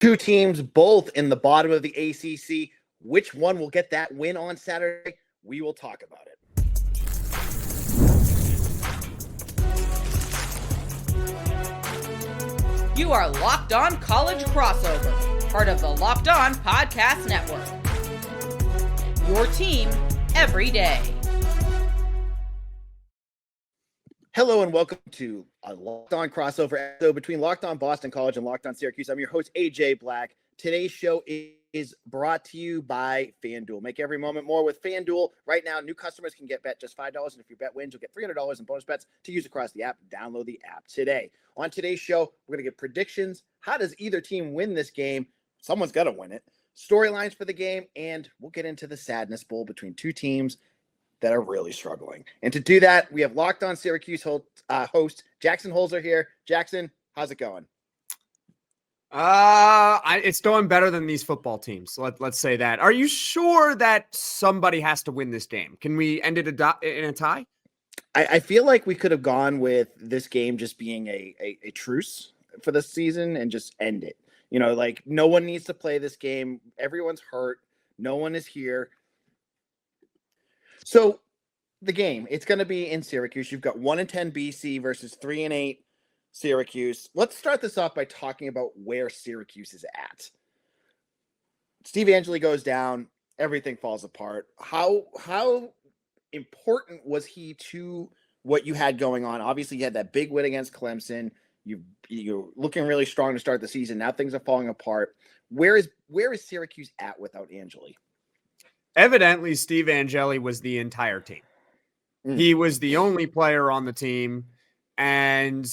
Two teams, both in the bottom of the ACC. Which one will get that win on Saturday? We will talk about it. You are Locked On College Crossover, part of the Locked On Podcast Network. Your team every day. Hello and welcome to a Locked On crossover episode between Locked On Boston College and Locked On Syracuse. I'm your host, AJ Black. Today's show is brought to you by FanDuel. Make every moment more with FanDuel. Right now, new customers can bet just $5, and if your bet wins, you'll get $300 in bonus bets to use across the app. Download the app today. On today's show, we're going to get predictions. How does either team win this game? Someone's got to win it. Storylines for the game, and we'll get into the sadness bowl between two teams that are really struggling. And to do that, we have Locked On Syracuse host Jackson Holzer here. Jackson, how's it going? It's going better than these football teams. Let's say that. Are you sure that somebody has to win this game? Can we end it in a tie? I feel like we could have gone with this game just being a truce for the season and just end it. You know, like no one needs to play this game. Everyone's hurt. No one is here. So the game, it's going to be in Syracuse. You've got 1-10 BC versus 3-8 Syracuse. Let's start this off by talking about where Syracuse is at. Steve Angeli goes down. Everything falls apart. How important was he to what you had going on? Obviously, you had that big win against Clemson. You're looking really strong to start the season. Now things are falling apart. Where is Syracuse at without Angeli? Evidently, Steve Angeli was the entire team. He was the only player on the team, and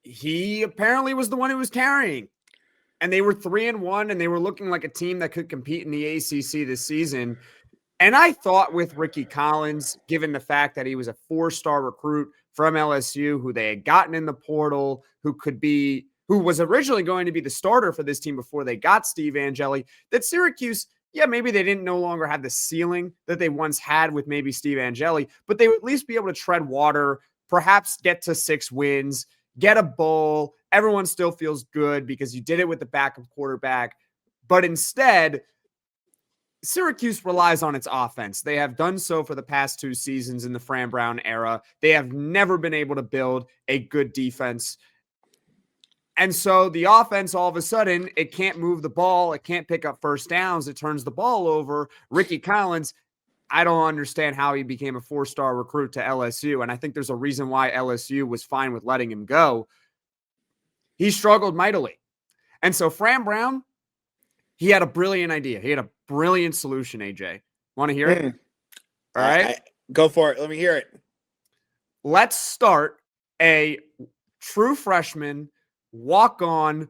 he apparently was the one who was carrying. And they were 3-1, and they were looking like a team that could compete in the ACC this season. And I thought with Ricky Collins, given the fact that he was a 4-star recruit from LSU, who they had gotten in the portal, who was originally going to be the starter for this team before they got Steve Angeli, that Syracuse, yeah, maybe they didn't no longer have the ceiling that they once had with maybe Steve Angeli, but they would at least be able to tread water, perhaps get to 6 wins, get a bowl. Everyone still feels good because you did it with the backup quarterback. But instead, Syracuse relies on its offense. They have done so for the past 2 seasons in the Fran Brown era. They have never been able to build a good defense. And so the offense, all of a sudden, it can't move the ball. It can't pick up first downs. It turns the ball over. Ricky Collins, I don't understand how he became a 4-star recruit to LSU. And I think there's a reason why LSU was fine with letting him go. He struggled mightily. And so Fran Brown, he had a brilliant idea. He had a brilliant solution, AJ. Want to hear it? All right. Go for it. Let me hear it. Let's start a true freshman walk-on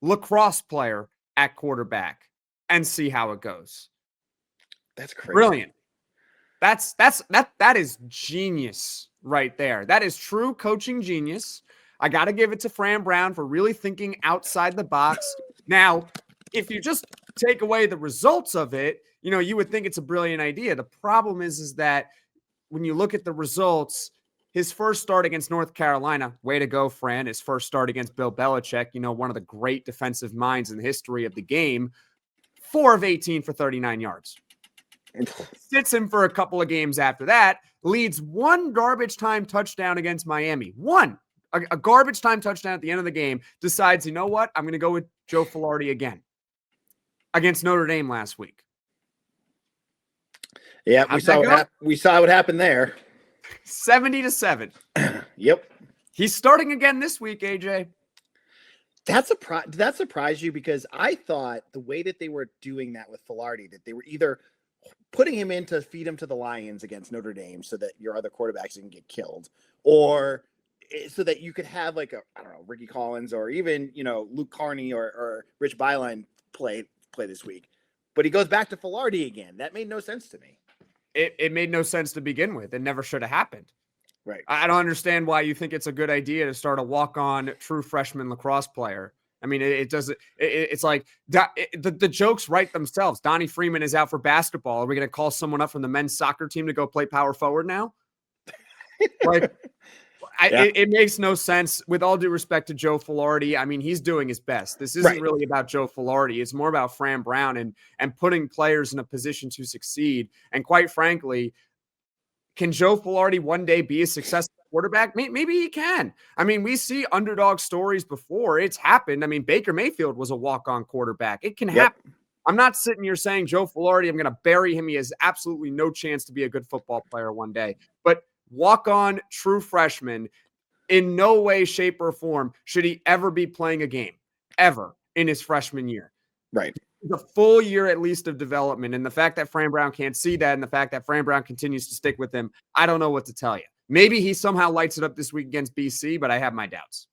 lacrosse player at quarterback and see how it goes. That's crazy. Brilliant. That is genius right there. That is true coaching genius. I got to give it to Fran Brown for really thinking outside the box. Now, if you just take away the results of it, you know, you would think it's a brilliant idea. The problem is that when you look at the results, his first start against North Carolina, way to go, Fran. His first start against Bill Belichick, you know, one of the great defensive minds in the history of the game, 4 of 18 for 39 yards. Sits him for a couple of games after that, leads 1 garbage time touchdown against Miami. A garbage time touchdown at the end of the game, decides, you know what, I'm going to go with Joe Filardi again against Notre Dame last week. Yeah, we saw what happened there. 70-7. Yep. He's starting again this week, AJ. Did that surprise you? Because I thought the way that they were doing that with Filardi, that they were either putting him in to feed him to the Lions against Notre Dame so that your other quarterbacks didn't get killed, or so that you could have like Ricky Collins or even, you know, Luke Carney or Rich Byline play this week. But he goes back to Filardi again. That made no sense to me. It made no sense to begin with. It never should have happened. Right. I don't understand why you think it's a good idea to start a walk-on true freshman lacrosse player. I mean, it's like the jokes write themselves. Donnie Freeman is out for basketball. Are we going to call someone up from the men's soccer team to go play power forward now? Like, It makes no sense. With all due respect to Joe Filardi, I mean, he's doing his best. This isn't really about Joe Filardi. It's more about Fran Brown and putting players in a position to succeed. And quite frankly, can Joe Filardi one day be a successful quarterback? Maybe he can. I mean, we see underdog stories before. It's happened. I mean, Baker Mayfield was a walk-on quarterback. It can happen. I'm not sitting here saying Joe Filardi, I'm going to bury him. He has absolutely no chance to be a good football player one day. But walk-on true freshman, in no way, shape, or form should he ever be playing a game, ever, in his freshman year. Right. The full year at least of development. And the fact that Fran Brown can't see that and the fact that Fran Brown continues to stick with him, I don't know what to tell you. Maybe he somehow lights it up this week against BC, but I have my doubts.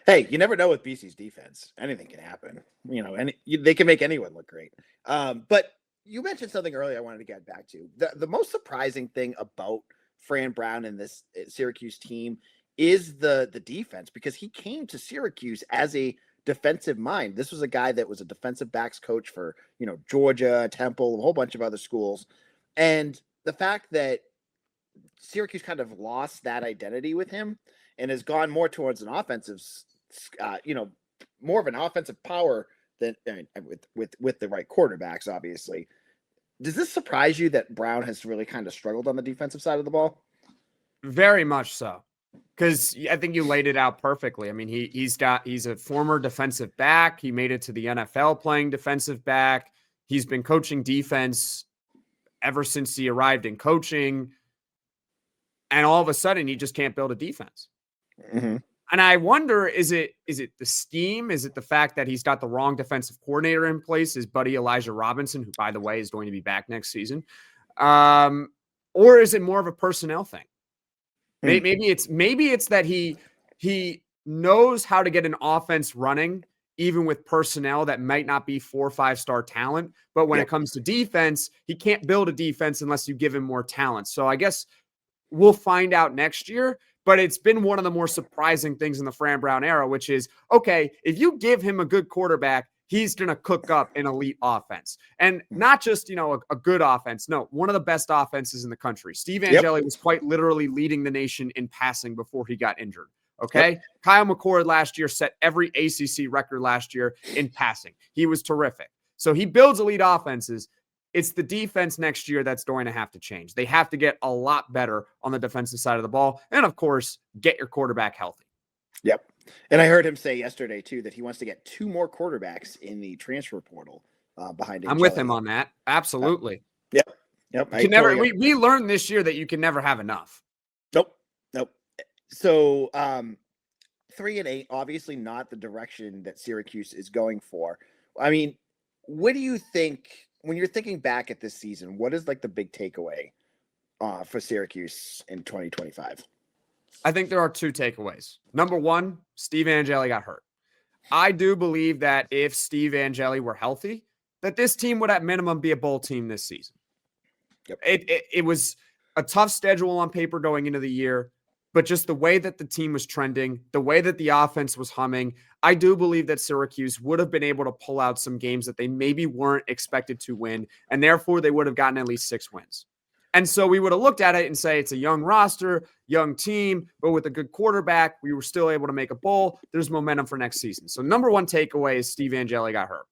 Hey, you never know with BC's defense. Anything can happen, and they can make anyone look great. But you mentioned something earlier I wanted to get back to. The most surprising thing about Fran Brown and this Syracuse team is the defense, because he came to Syracuse as a defensive mind. This was a guy that was a defensive backs coach for, Georgia, Temple, a whole bunch of other schools. And the fact that Syracuse kind of lost that identity with him and has gone more towards an offensive, more of an offensive power than with the right quarterbacks, obviously. Does this surprise you that Brown has really kind of struggled on the defensive side of the ball? Very much so. Because I think you laid it out perfectly. I mean, he's a former defensive back. He made it to the NFL playing defensive back. He's been coaching defense ever since he arrived in coaching. And all of a sudden, he just can't build a defense. Mm-hmm. And I wonder, is it the scheme? Is it the fact that he's got the wrong defensive coordinator in place, his buddy Elijah Robinson, who, by the way, is going to be back next season? Or is it more of a personnel thing? Maybe it's that he knows how to get an offense running, even with personnel that might not be 4 or 5-star talent. But when it comes to defense, he can't build a defense unless you give him more talent. So I guess we'll find out next year. But it's been one of the more surprising things in the Fran Brown era, which is, okay, if you give him a good quarterback, he's going to cook up an elite offense. And not just, a good offense. No, one of the best offenses in the country. Steve Angeli was quite literally leading the nation in passing before he got injured. Okay. Kyle McCord last year set every ACC record last year in passing. He was terrific. So he builds elite offenses. It's the defense next year that's going to have to change. They have to get a lot better on the defensive side of the ball. And of course, get your quarterback healthy. Yep. And I heard him say yesterday, too, that he wants to get 2 more quarterbacks in the transfer portal behind him. I'm with him on that. Absolutely. Yep. We learned this year that you can never have enough. Nope. So 3-8, obviously not the direction that Syracuse is going for. I mean, what do you think when you're thinking back at this season? What is like the big takeaway for Syracuse in 2025? I think there are 2 takeaways. Number one, Steve Angeli got hurt. I do believe that if Steve Angeli were healthy, that this team would at minimum be a bowl team this season. Yep. It was a tough schedule on paper going into the year, but just the way that the team was trending, the way that the offense was humming, I do believe that Syracuse would have been able to pull out some games that they maybe weren't expected to win, and therefore they would have gotten at least 6 wins. And so we would have looked at it and say it's a young roster, young team, but with a good quarterback, we were still able to make a bowl. There's momentum for next season. So number one takeaway is Steve Angeli got hurt.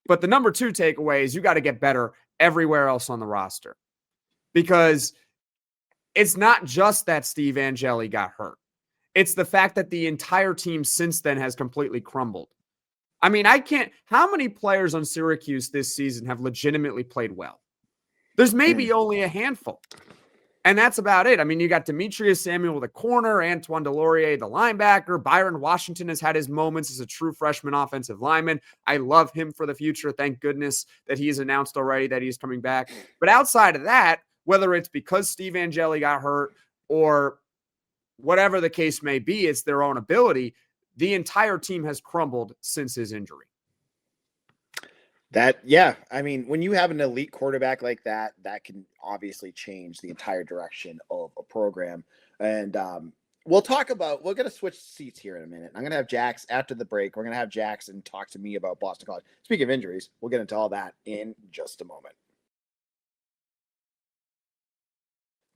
But the number 2 takeaway is you got to get better everywhere else on the roster, because it's not just that Steve Angeli got hurt. It's the fact that the entire team since then has completely crumbled. I mean, how many players on Syracuse this season have legitimately played well? There's maybe only a handful. And that's about it. I mean, you got Demetrius Samuel, the corner, Antoine Delorier, the linebacker. Byron Washington has had his moments as a true freshman offensive lineman. I love him for the future. Thank goodness that he's announced already that he's coming back. But outside of that, whether it's because Steve Angeli got hurt or whatever the case may be, it's their own ability. The entire team has crumbled since his injury. I mean, when you have an elite quarterback like that, that can obviously change the entire direction of a program. And we're going to switch seats here in a minute. I'm going to have Jax after the break. We're going to have Jackson talk to me about Boston College. Speaking of injuries, we'll get into all that in just a moment.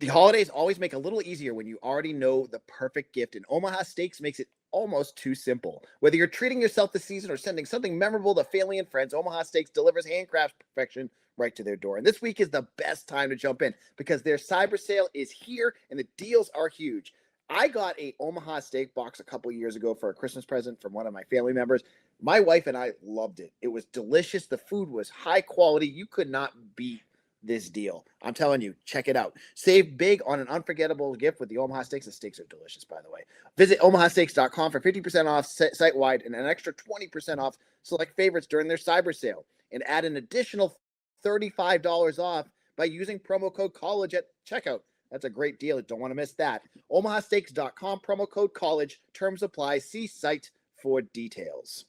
The holidays always make a little easier when you already know the perfect gift, and Omaha Steaks makes it almost too simple. Whether you're treating yourself this season or sending something memorable to family and friends, Omaha Steaks delivers handcrafted perfection right to their door. And this week is the best time to jump in because their cyber sale is here and the deals are huge. I got a Omaha Steak box a couple years ago for a Christmas present from one of my family members. My wife and I loved it. It was delicious. The food was high quality. You could not beat this deal. I'm telling you, check it out. Save big on an unforgettable gift with the Omaha Steaks. The steaks are delicious, by the way. Visit omahasteaks.com for 50% off site-wide and an extra 20% off select favorites during their cyber sale. And add an additional $35 off by using promo code COLLEGE at checkout. That's a great deal. Don't want to miss that. omahasteaks.com, promo code COLLEGE. Terms apply. See site for details.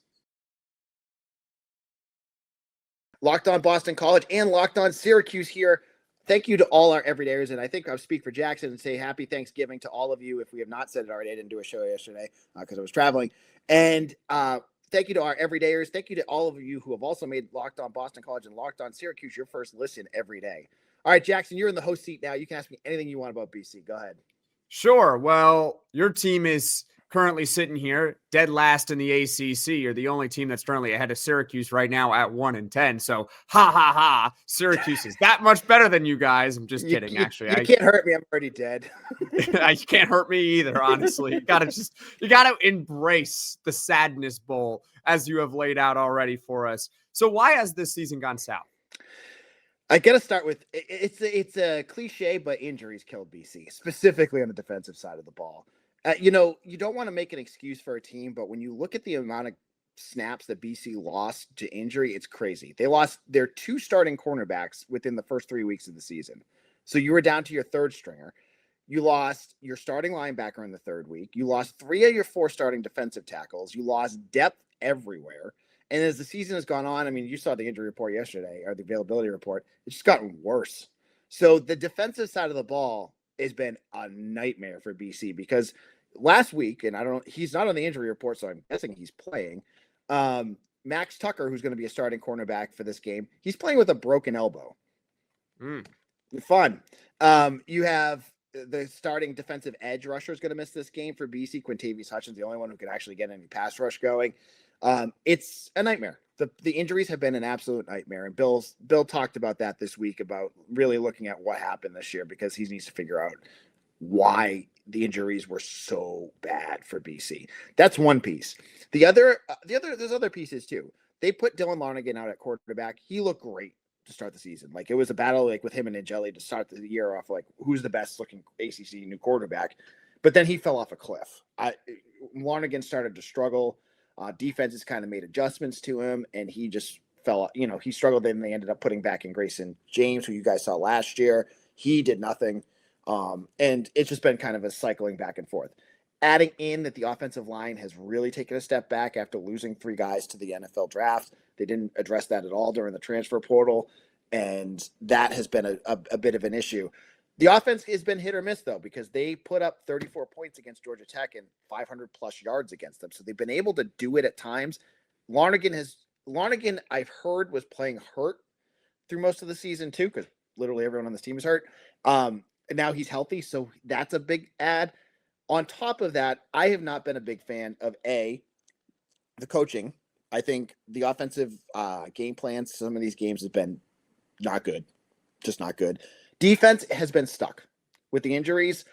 Locked On Boston College and Locked On Syracuse here. Thank you to all our everydayers, and I think I'll speak for Jackson and say happy Thanksgiving to all of you. If we have not said it already, I didn't do a show yesterday because I was traveling. And thank you to our everydayers. Thank you to all of you who have also made Locked On Boston College and Locked On Syracuse your first listen every day. All right, Jackson, you're in the host seat now. You can ask me anything you want about BC. Go ahead. Sure. Well, your team is currently sitting here dead last in the ACC. You're the only team that's currently ahead of Syracuse right now at 1-10. So ha ha ha, Syracuse is that much better than you guys. I'm just kidding. Actually, you can't hurt me. I'm already dead. You can't hurt me either. Honestly, you gotta embrace the sadness bowl as you have laid out already for us. So why has this season gone south? I got to start with it's a cliche, but injuries killed BC, specifically on the defensive side of the ball. You don't want to make an excuse for a team, but when you look at the amount of snaps that BC lost to injury, it's crazy. They lost their 2 starting cornerbacks within the first 3 weeks of the season. So you were down to your 3rd stringer. You lost your starting linebacker in the 3rd week. You lost 3 of your 4 starting defensive tackles. You lost depth everywhere. And as the season has gone on, I mean, you saw the injury report yesterday, or the availability report. It's just gotten worse. So the defensive side of the ball has been a nightmare for BC because last week, and I don't know, he's not on the injury report, so I'm guessing he's playing. Max Tucker, who's going to be a starting cornerback for this game, he's playing with a broken elbow. Fun. You have the starting defensive edge rusher is going to miss this game for BC. Quintavious Hutchins, the only one who could actually get any pass rush going. It's a nightmare. The injuries have been an absolute nightmare. And Bill talked about that this week, about really looking at what happened this year, because he needs to figure out why the injuries were so bad for BC. That's one piece. There's other pieces too. They put Dylan Lonergan out at quarterback. He looked great to start the season. Like, it was a battle like with him and Angeli to start the year off, like who's the best looking ACC new quarterback. But then he fell off a cliff. Lonergan started to struggle. Defenses kind of made adjustments to him, and he just fell. He struggled. Then they ended up putting back in Grayson James, who you guys saw last year. He did nothing. And it's just been kind of a cycling back and forth. Adding in that the offensive line has really taken a step back after losing 3 guys to the NFL draft. They didn't address that at all during the transfer portal, and that has been a bit of an issue. The offense has been hit or miss, though, because they put up 34 points against Georgia Tech and 500-plus yards against them. So they've been able to do it at times. Lonergan, I've heard, was playing hurt through most of the season, too, because literally everyone on this team is hurt. And now he's healthy, so that's a big add. On top of that, I have not been a big fan of, the coaching. I think the offensive game plans, some of these games have been not good, just not good. Defense has been stuck with the injuries.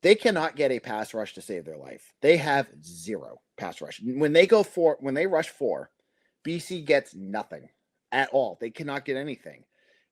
They cannot get a pass rush to save their life. They have 0 pass rush. When they rush 4, BC gets nothing at all. They cannot get anything.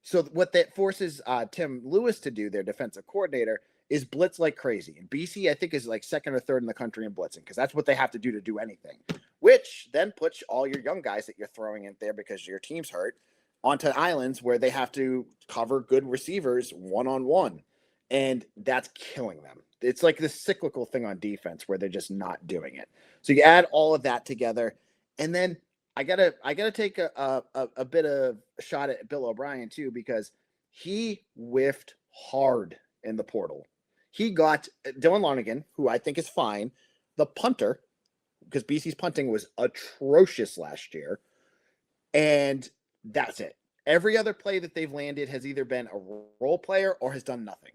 So what that forces Tim Lewis to do, their defensive coordinator, is blitz like crazy. And BC, I think, is like 2nd or 3rd in the country in blitzing, because that's what they have to do anything, which then puts all your young guys that you're throwing in there because your team's hurt onto islands where they have to cover good receivers one-on-one. And that's killing them. It's like this cyclical thing on defense where they're just not doing it. So you add all of that together, and then I gotta take a bit of a shot at Bill O'Brien too, because he whiffed hard in the portal. He got Dylan Lonergan, who I think is fine, the punter, because BC's punting was atrocious last year, and that's it. Every other play that they've landed has either been a role player or has done nothing.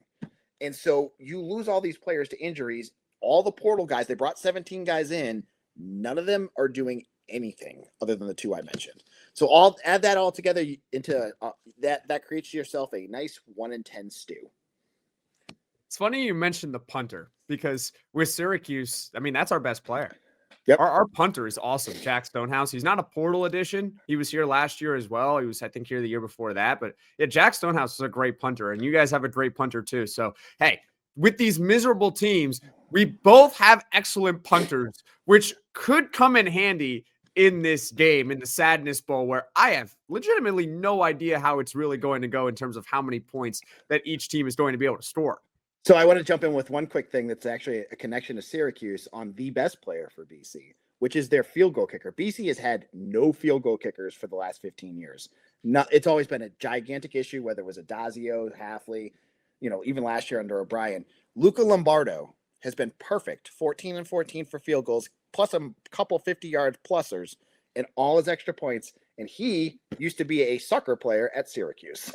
And so you lose all these players to injuries. All the portal guys, they brought 17 guys in. None of them are doing anything other than the two I mentioned. So add that all together into that creates yourself a nice 1-10 stew. It's funny you mentioned the punter because with Syracuse, I mean, that's our best player. Yep. Our punter is awesome, Jack Stonehouse. He's not a portal addition. He was here last year as well. He was, I think, here the year before that. But yeah, Jack Stonehouse is a great punter, and you guys have a great punter too. So, hey, with these miserable teams, we both have excellent punters, which could come in handy in this game, in the Sadness Bowl, where I have legitimately no idea how it's really going to go in terms of how many points that each team is going to be able to store. So I want to jump in with one quick thing that's actually a connection to Syracuse on the best player for BC, which is their field goal kicker. BC has had no field goal kickers for the last 15 years. It's always been a gigantic issue, whether it was Adazio, Halfley, even last year under O'Brien. Luca Lombardo has been perfect, 14-14 for field goals, plus a couple 50-yard plusers and all his extra points. And he used to be a soccer player at Syracuse.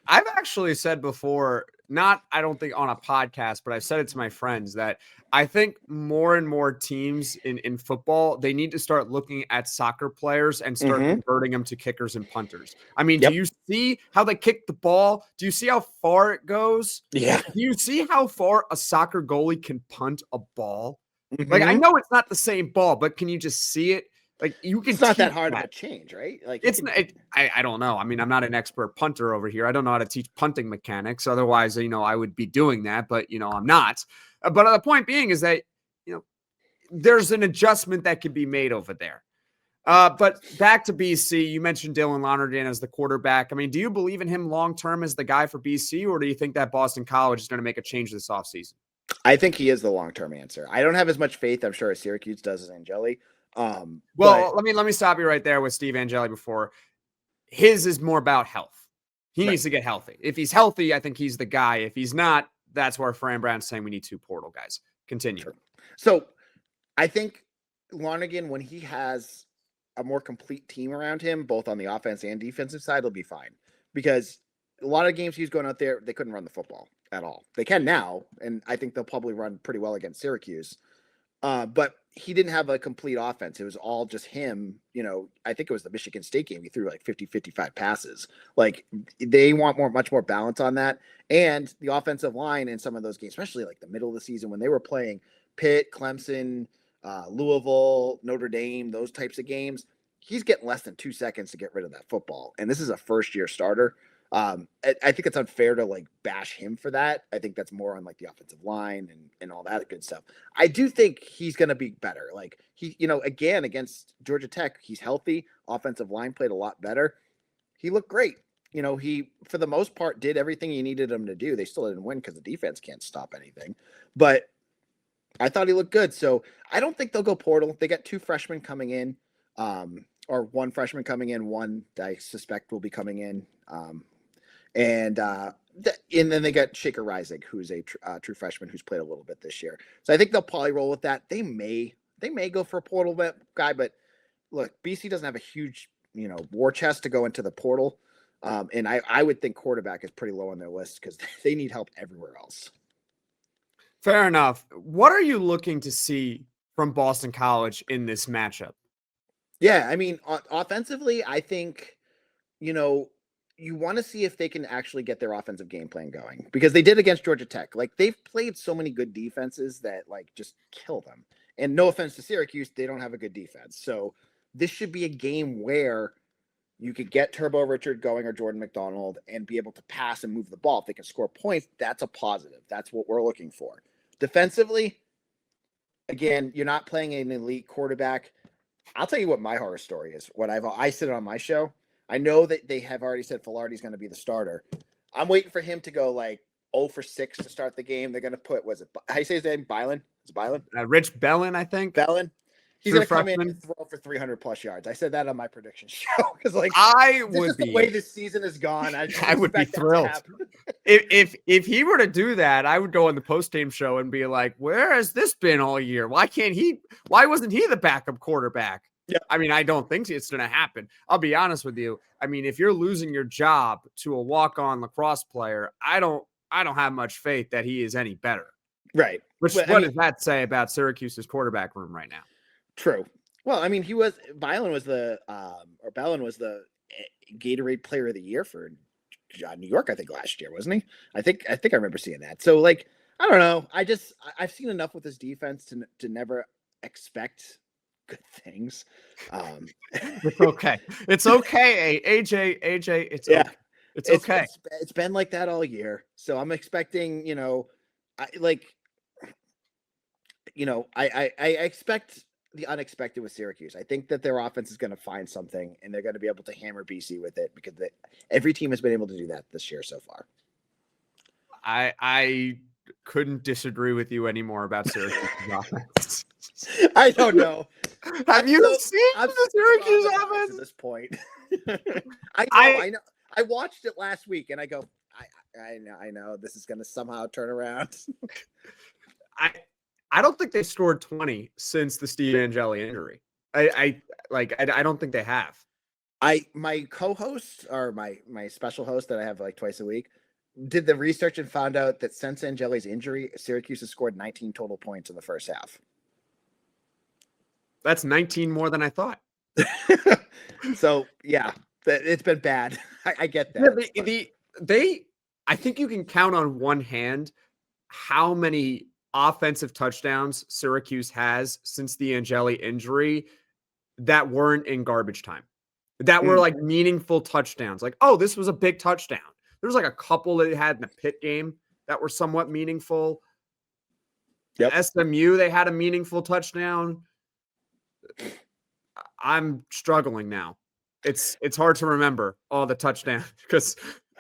I've actually said before, I don't think on a podcast, but I've said it to my friends that I think more and more teams in football, they need to start looking at soccer players and start converting them to kickers and punters. I mean, do you see how they kick the ball? Do you see how far it goes? Yeah. Do you see how far a soccer goalie can punt a ball? Like, I know it's not the same ball, but can you just see it? Like, you can. It's not that hard of a change, right? Like, it's not. I don't know. I mean, I'm not an expert punter over here. I don't know how to teach punting mechanics. Otherwise, I would be doing that. But I'm not. But the point being is that there's an adjustment that can be made over there. But back to BC, you mentioned Dylan Lonergan as the quarterback. I mean, do you believe in him long term as the guy for BC, or do you think that Boston College is going to make a change this offseason? I think he is the long term answer. I don't have as much faith, I'm sure, as Syracuse does as Angeli. Let me stop you right there with Steve Angeli before. His is more about health. He needs to get healthy. If he's healthy, I think he's the guy. If he's not, that's where Fran Brown's saying we need 2 portal guys. Continue. Sure. So I think Lonergan, when he has a more complete team around him, both on the offense and defensive side, will be fine. Because a lot of games he's going out there, they couldn't run the football at all. They can now, and I think they'll probably run pretty well against Syracuse. But he didn't have a complete offense. It was all just him. I think it was the Michigan State game. He threw like 50, 55 passes. Like, they want much more balance on that. And the offensive line in some of those games, especially like the middle of the season when they were playing Pitt, Clemson, Louisville, Notre Dame, those types of games, he's getting less than 2 seconds to get rid of that football. And this is a first-year starter. I think it's unfair to bash him for that. I think that's more on the offensive line and all that good stuff. I do think he's going to be better. Like, he, again, against Georgia Tech, he's healthy. Offensive line played a lot better. He looked great. He, for the most part, did everything you needed him to do. They still didn't win because the defense can't stop anything. But I thought he looked good. So I don't think they'll go portal. They got 2 freshmen coming in, or 1 freshman coming in, 1 that I suspect will be coming in. And then they got Shaker Rising, who's a true freshman who's played a little bit this year. So I think they'll probably roll with that. They may go for a portal guy, but look, BC doesn't have a huge, war chest to go into the portal. And I would think quarterback is pretty low on their list because they need help everywhere else. Fair enough. What are you looking to see from Boston College in this matchup? Yeah, I mean, offensively, I think, you want to see if they can actually get their offensive game plan going because they did against Georgia Tech. Like, they've played so many good defenses that just kill them. And no offense to Syracuse, they don't have a good defense. So this should be a game where you could get Turbo Richard going or Jordan McDonald and be able to pass and move the ball. If they can score points, that's a positive. That's what we're looking for. Defensively, again, you're not playing an elite quarterback. I'll tell you what my horror story is. I said it on my show. I know that they have already said Filardi's going to be the starter. I'm waiting for him to go 0 for 6 to start the game. They're going to put, how do you say his name? Bylan? Is it Bylan? Rich Bellin, I think. Bellin. He's going to come in and throw for 300 plus yards. I said that on my prediction show because the way this season has gone. I would be thrilled. if he were to do that, I would go on the post-game show and be like, where has this been all year? Why wasn't he the backup quarterback? Yeah. I mean, I don't think it's going to happen. I'll be honest with you. I mean, if you're losing your job to a walk-on lacrosse player, I don't I don't have much faith that he is any better. Right. What does that say about Syracuse's quarterback room right now? True. Well, I mean, Bellin was the Gatorade Player of the Year for New York, I think, last year, wasn't he? I think I remember seeing that. So, like, I don't know. I've seen enough with this defense to never expect good things. It's okay. It's okay, AJ. It's okay. It's okay. It's been like that all year. So I'm expecting, I expect the unexpected with Syracuse. I think that their offense is going to find something, and they're going to be able to hammer BC with it because every team has been able to do that this year so far. I couldn't disagree with you anymore about Syracuse's offense. I don't know. Have you seen the Syracuse offense at this point? I know. I watched it last week, and I go, I know this is going to somehow turn around. I don't think they scored 20 since the Steve Angeli injury. I don't think they have. My co-host or my special host that I have like twice a week did the research and found out that since Angeli's injury, Syracuse has scored 19 total points in the first half. That's 19 more than I thought. So yeah, it's been bad. I get that. Yeah, I think you can count on one hand how many offensive touchdowns Syracuse has since the Angeli injury that weren't in garbage time, that were like meaningful touchdowns. Like, oh, this was a big touchdown. There was like a couple that they had in the Pitt game that were somewhat meaningful. Yep. SMU, they had a meaningful touchdown. I'm struggling now. It's hard to remember all the touchdowns because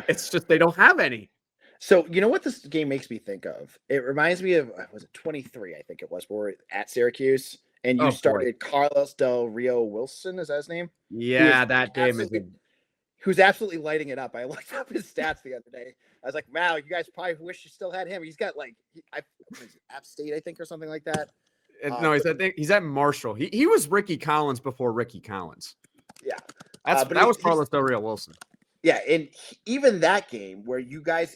it's just they don't have any. So you know what this game makes me think of? It reminds me of, was it 23? I think it was. We're at Syracuse, and you started Carlos Del Rio Wilson. Is that his name? Yeah, that game is. Who's absolutely lighting it up. I looked up his stats the other day. I was like, wow, you guys probably wish you still had him. He's got App State, I think, or something like that. No, he's at Marshall. He was Ricky Collins before Ricky Collins. Yeah. That was Carlos Del Rio Wilson. Yeah, and even that game where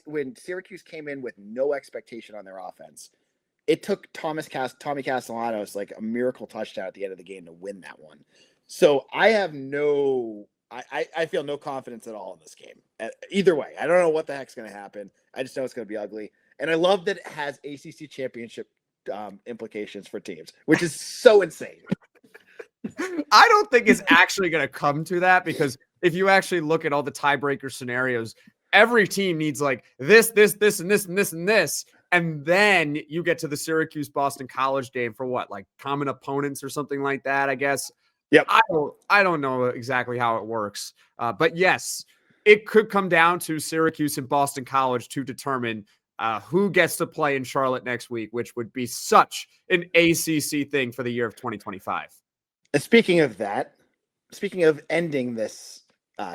when Syracuse came in with no expectation on their offense, it took Tommy Castellanos like a miracle touchdown at the end of the game to win that one. So I have I feel no confidence at all in this game. Either way, I don't know what the heck's going to happen. I just know it's going to be ugly. And I love that it has ACC championship implications for teams, which is so insane. I don't think it's actually going to come to that because if you actually look at all the tiebreaker scenarios, every team needs like this, and this, and this, and this. And then you get to the Syracuse-Boston College game for what, like common opponents or something like that, I guess. Yep. I don't know exactly how it works. But yes, it could come down to Syracuse and Boston College to determine who gets to play in Charlotte next week, which would be such an ACC thing for the year of 2025. And speaking of ending this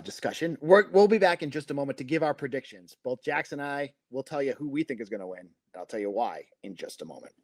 discussion, we'll be back in just a moment to give our predictions. Both Jackson and I will tell you who we think is going to win. I'll tell you why in just a moment.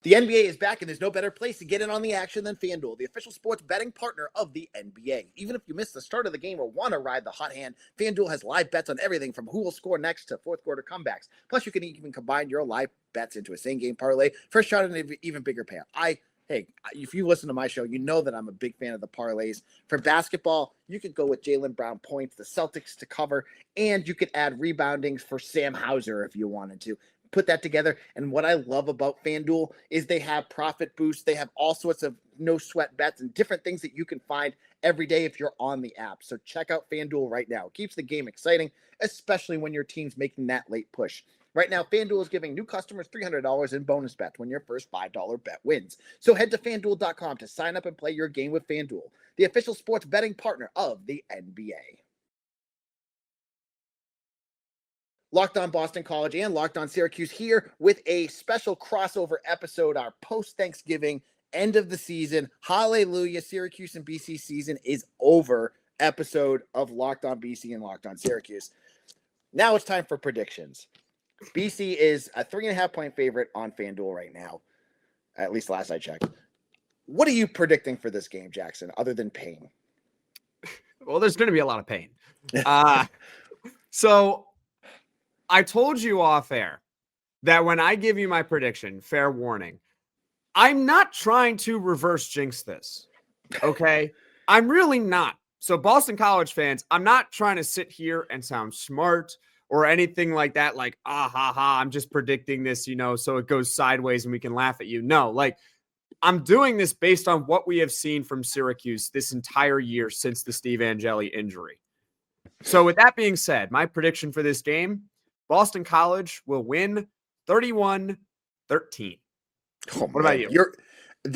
The NBA is back, and there's no better place to get in on the action than FanDuel, the official sports betting partner of the NBA. Even if you missed the start of the game or want to ride the hot hand, FanDuel has live bets on everything from who will score next to fourth quarter comebacks. Plus, you can even combine your live bets into a same-game parlay for a shot at an even bigger payout. If you listen to my show, you know that I'm a big fan of the parlays. For basketball, you could go with Jaylen Brown points, the Celtics to cover, and you could add rebounding for Sam Hauser if you wanted to. Put that together. And what I love about FanDuel is they have profit boosts. They have all sorts of no sweat bets and different things that you can find every day if you're on the app. So check out FanDuel right now. It keeps the game exciting, especially when your team's making that late push. Right now, FanDuel is giving new customers $300 in bonus bets when your first $5 bet wins. So head to FanDuel.com to sign up and play your game with FanDuel, the official sports betting partner of the NBA. Locked on Boston College and Locked on Syracuse here with a special crossover episode, our post-Thanksgiving, end of the season. Hallelujah, Syracuse and BC season is over episode of Locked on BC and Locked on Syracuse. Now it's time for predictions. BC is a 3.5-point favorite on FanDuel right now, at least last I checked. What are you predicting for this game, Jackson, other than pain? Well, there's going to be a lot of pain. So I told you off air that when I give you my prediction, fair warning, I'm not trying to reverse jinx this. Okay. I'm really not. So, Boston College fans, I'm not trying to sit here and sound smart or anything like that. Like, I'm just predicting this, so it goes sideways and we can laugh at you. No, like, I'm doing this based on what we have seen from Syracuse this entire year since the Steve Angeli injury. So, with that being said, my prediction for this game, Boston College will win 31-13. What about you?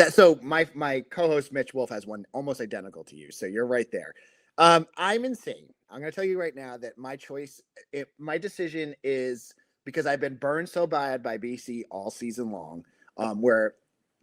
So my co-host Mitch Wolf has one almost identical to you. So you're right there. I'm insane. I'm going to tell you right now that my decision is because I've been burned so bad by BC all season long, where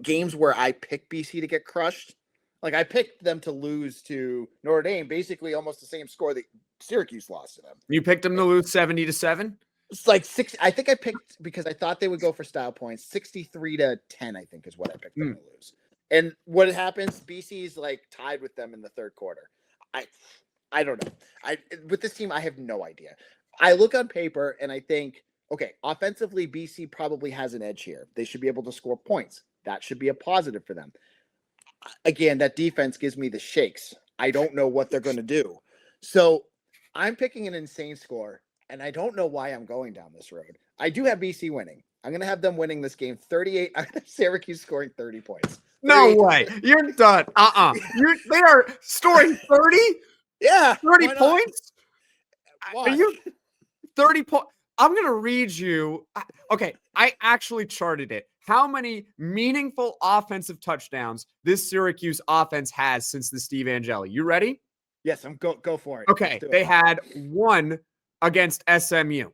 games where I picked BC to get crushed, like I picked them to lose to Notre Dame, basically almost the same score that Syracuse lost to them. You picked them to lose 70-7? It's like 6. I think I picked because I thought they would go for style points. 63-10, I think, is what I picked them to lose. And what happens? BC's like tied with them in the third quarter. I don't know. With this team, I have no idea. I look on paper and I think, okay, offensively, BC probably has an edge here. They should be able to score points. That should be a positive for them. Again, that defense gives me the shakes. I don't know what they're going to do. So I'm picking an insane score. And I don't know why I'm going down this road. I do have BC winning. I'm going to have them winning this game 38. I have Syracuse scoring 30 points. No way. You're done. They are scoring 30? Yeah. 30 points? Why? Are you 30 points? I'm going to read you. Okay. I actually charted it. How many meaningful offensive touchdowns this Syracuse offense has since the Steve Angeli. You ready? Yes, I'm go for it. Okay. They had one against SMU.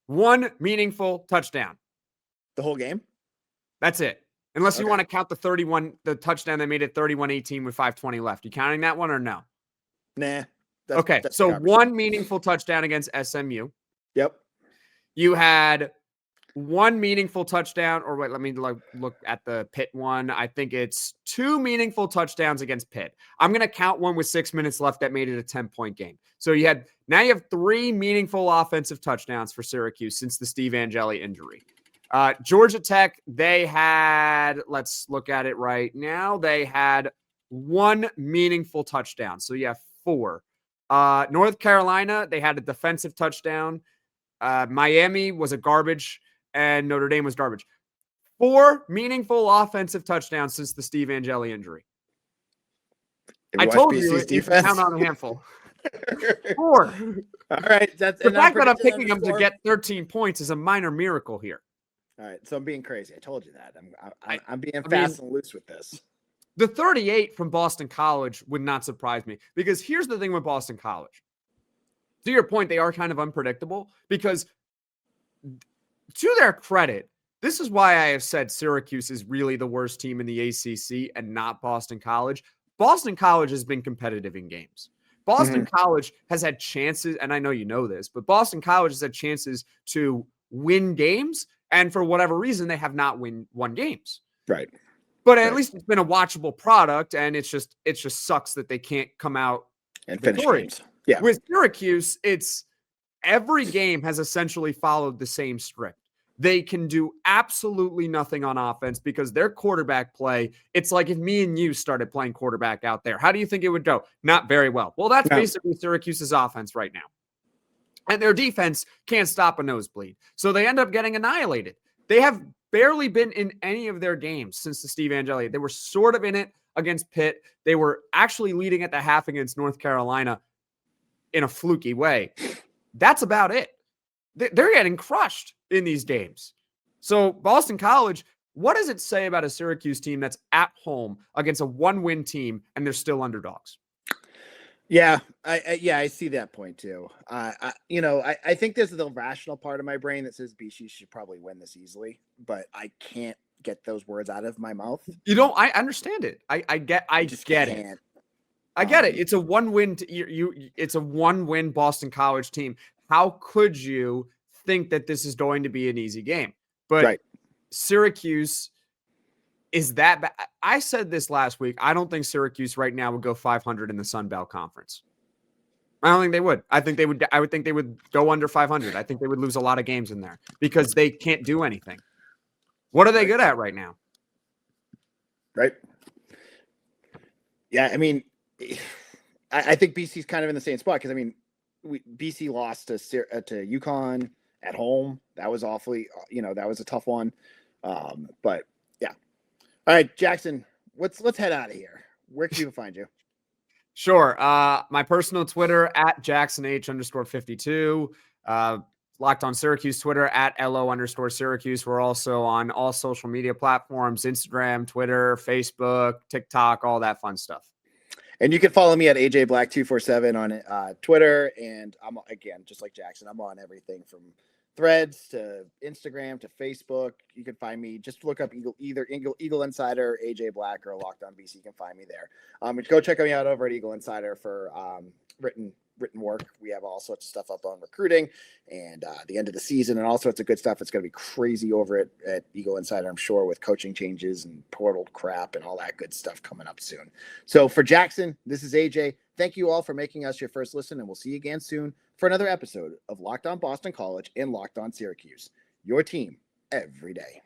One meaningful touchdown. The whole game? That's it. Unless you want to count the touchdown that made it 31-18 with 5:20 left. You counting that one or no? Nah. That's one meaningful touchdown against SMU. Yep. You had one meaningful touchdown, or wait, let me look at the Pitt one. I think it's two meaningful touchdowns against Pitt. I'm going to count one with 6 minutes left that made it a 10-point game. So now you have three meaningful offensive touchdowns for Syracuse since the Steve Angeli injury. Georgia Tech, let's look at it right now. They had one meaningful touchdown. So you have four. North Carolina, they had a defensive touchdown. Miami was a garbage, and Notre Dame was garbage. Four meaningful offensive touchdowns since the Steve Angeli injury. I told you you can count on a handful. Four. All right. The fact that I'm picking them to get 13 points is a minor miracle here. All right. So I'm being crazy. I told you that. I'm being fast and loose with this. The 38 from Boston College would not surprise me, because here's the thing with Boston College. To your point, they are kind of unpredictable because, to their credit, this is why I have said Syracuse is really the worst team in the ACC and not Boston College. Boston College has been competitive in games. Boston College has had chances, and I know you know this, but Boston College has had chances to win games, and for whatever reason, they have not won games. Right. But at least it's been a watchable product, and it just sucks that they can't come out and finish victorious. games. Yeah. With Syracuse, it's every game has essentially followed the same script. They can do absolutely nothing on offense because their quarterback play, it's like if me and you started playing quarterback out there. How do you think it would go? Not very well. Well, that's basically Syracuse's offense right now. And their defense can't stop a nosebleed. So they end up getting annihilated. They have barely been in any of their games since the Steve Angeli. They were sort of in it against Pitt. They were actually leading at the half against North Carolina in a fluky way. That's about it. They're getting crushed in these games. So Boston College, what does it say about a Syracuse team that's at home against a one-win team and they're still underdogs? Yeah, I see that point too. I think there's the rational part of my brain that says BC should probably win this easily, but I can't get those words out of my mouth. I understand it. I get it. I get it. It's a one-win. It's a one-win Boston College team. How could you think that this is going to be an easy game? But Syracuse is that bad. I said this last week. I don't think Syracuse right now would go 500 in the Sun Belt Conference. I don't think they would. I would think they would go under 500. I think they would lose a lot of games in there because they can't do anything. What are they good at right now? Right. Yeah, I mean, I think BC's kind of in the same spot because, I mean, BC lost to UConn at home. That was awfully, that was a tough one. But yeah. All right, Jackson, let's head out of here. Where can people find you? Sure. My personal Twitter at JacksonH_52. Locked on Syracuse Twitter at LO_Syracuse. We're also on all social media platforms, Instagram, Twitter, Facebook, TikTok, all that fun stuff. And you can follow me at AJBlack247 on Twitter. And I'm, again, just like Jackson, I'm on everything from Threads to Instagram to Facebook. You can find me. Just look up either Eagle Insider, AJ Black, or Locked On BC. You can find me there. Go check me out over at Eagle Insider for written work. We have all sorts of stuff up on recruiting and the end of the season and all sorts of good stuff. It's going to be crazy over at Eagle Insider, I'm sure, with coaching changes and portal crap and all that good stuff coming up soon. So for Jackson, this is AJ. Thank you all for making us your first listen, and we'll see you again soon for another episode of Locked On Boston College and Locked On Syracuse, your team every day.